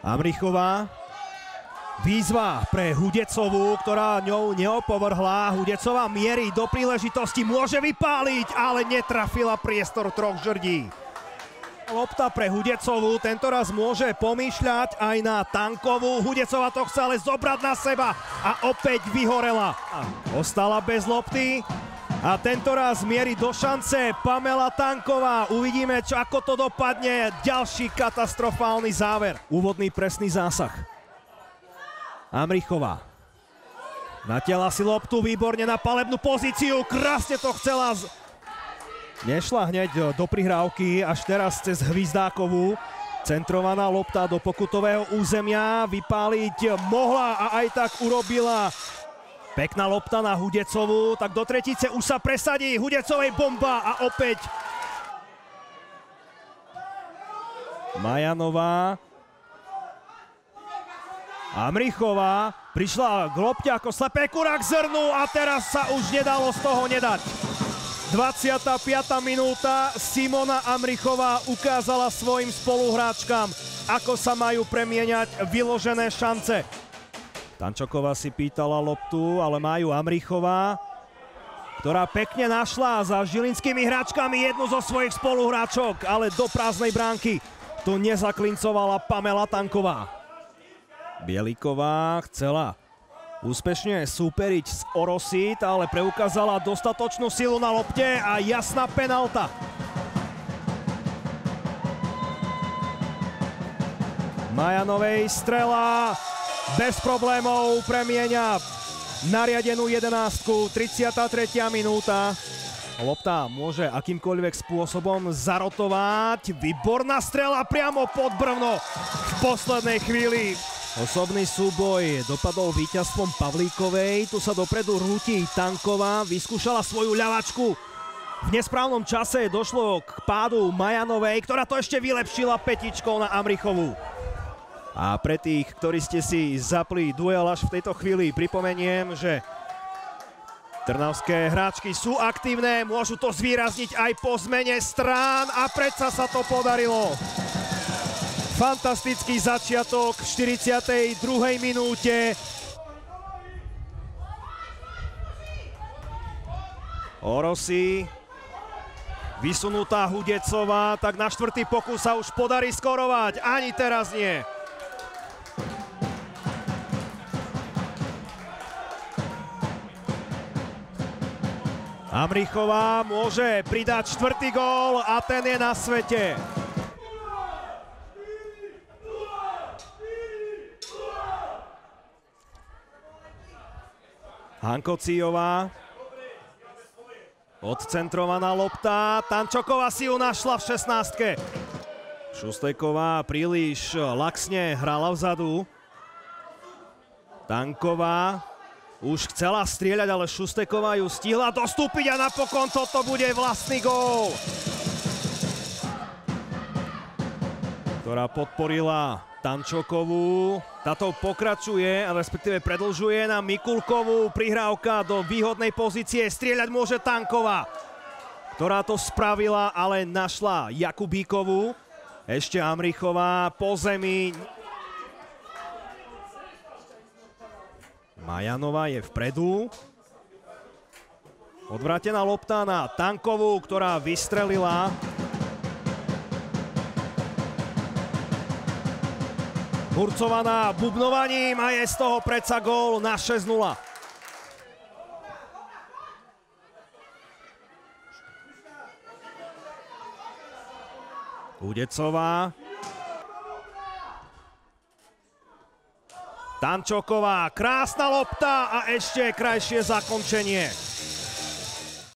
Amrichová. Výzva pre Hudecovú, ktorá ňou neopovrhla. Hudecová mierí do príležitosti, môže vypáliť, ale netrafila priestor troch žrdí. Lopta pre Hudecovú, tentoraz môže pomýšľať aj na Tankovú. Hudecová to chce ale zobrať na seba a opäť vyhorela. Ostala bez lopty a tentoraz mierí do šance Pamela Tanková. Uvidíme, ako to dopadne. Ďalší katastrofálny záver. Úvodný presný zásah. Amrichová. Natiahla si loptu, výborne na palebnú pozíciu. Krásne to chcela. Nešla hneď do prihrávky, až teraz cez Hvizdákovú. Centrovaná lopta do pokutového územia. Vypáliť mohla a aj tak urobila. Pekná lopta na Hudecovú. Tak do tretice už sa presadí. Hudecovej bomba a opäť Majanová. Amrichová prišla k lopte ako slepé kura k zrnu a teraz sa už nedalo z toho nedať. 25. minúta, Simona Amrichová ukázala svojim spoluhráčkam, ako sa majú premieňať vyložené šance. Tančoková si pýtala loptu, ale majú Amrichová, ktorá pekne našla za žilinskými hráčkami jednu zo svojich spoluhráčok, ale do prázdnej bránky tu nezaklincovala Pamela Tanková. Bieliková chcela úspešne súperiť s Orosit, ale preukázala dostatočnú silu na lopte a jasná penálta. Majanovej strela bez problémov premieňa nariadenú 11-ku, 33. minúta. Lopta môže akýmkoľvek spôsobom zarotovať. Výborná strela priamo pod brvno v poslednej chvíli. Osobný súboj dopadol víťazstvom Pavlíkovej. Tu sa dopredu rúti Tanková. Vyskúšala svoju ľavačku. V nesprávnom čase došlo k pádu Majanovej, ktorá to ešte vylepšila petičkou na Amrichovú. A pre tých, ktorí ste si zapli duel až v tejto chvíli, pripomeniem, že trnavské hráčky sú aktívne. Môžu to zvýrazniť aj po zmene strán a predsa sa to podarilo. Fantastický začiatok v 42. minúte. Orosi. Vysunutá Hudecová, tak na štvrtý pokus sa už podarí skorovať. Ani teraz nie. Amrichová môže pridať štvrtý gól a ten je na svete. Hankociová. Odcentrovaná lopta. Tančoková si ju našla v 16-ke. Šustejková príliš laxne hrala vzadu. Tanková už chcela strieľať, ale Šustejková ju stihla dostúpiť a napokon toto bude vlastný gól, ktorá podporila Tančokovú. Táto pokračuje, respektíve predĺžuje na Mikulkovú. Prihrávka do výhodnej pozície. Strieľať môže Tanková, ktorá to spravila, ale našla Jakubíkovú. Ešte Amrichová po zemi. Majanová je vpredu. Odvrátená lopta na Tankovú, ktorá vystrelila. Hurcovaná bubnovaním a je z toho predsa gól na 6-0. Hudecová. Tančoková, krásna lopta a ešte krajšie zakončenie.